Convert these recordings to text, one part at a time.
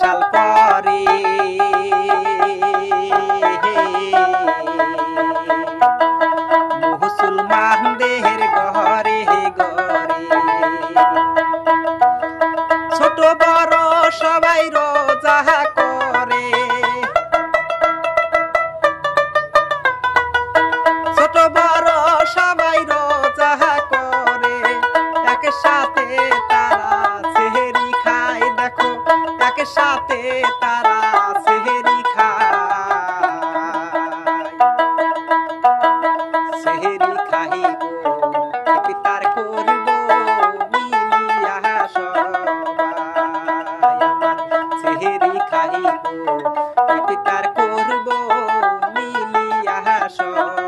সাল পরে মুসলমানদের ঘরে ঘরে ছোট বড় সবাই রোজা করে, ছোট বড় সবাই রোজা করে, একসাথে তারা সেহরি খায়। দেখো একসাথে তারা সেহরি খায়, সেহরি খাইব ইফতার করব মিলিয়া সবাই। আমার সেহরি খাইব ইফতার করব মিলিয়া সবাই।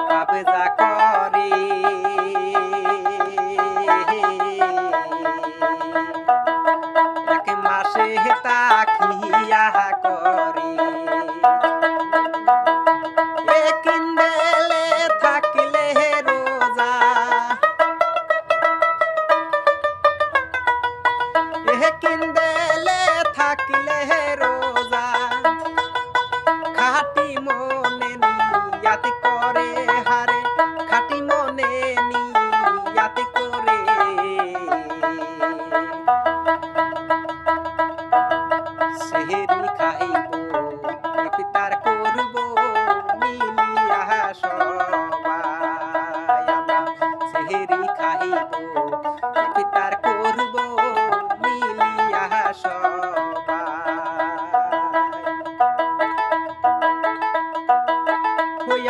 কবজা করে এক মাসে তাকিয়া করে, একিন বেলে থাকলে রোজা, একিন বেলে থাকলে রোজা, খাটি মনে নিয়াত করে হারে, খাটি মনে নিয়াত করে সেহরি খাইব ইফতার করব মিলিয়া সবাই। আমরা সেহরি খাইব ইফতার করব মিলিয়া সবাই।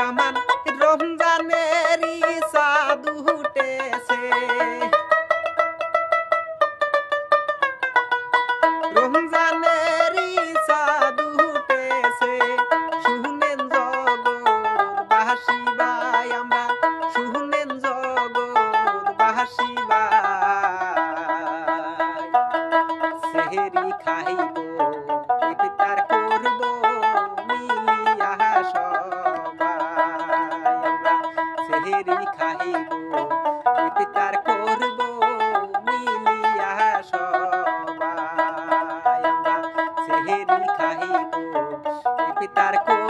আমার রমজানেরই চাঁদ উঠেছে, রমজানেরই চাঁদ উঠেছে, শুনেন জগৎবাসী ভাই, আমরা শুনেন জগৎবাসী ভাই। সেহরি খাইব ইফতার করব মিলিয়া সবাই। আমরা সেহরি খাইব ইফতার করব মিলিয়া সবাই। আমরা সেহরি খাইব ইফতার করব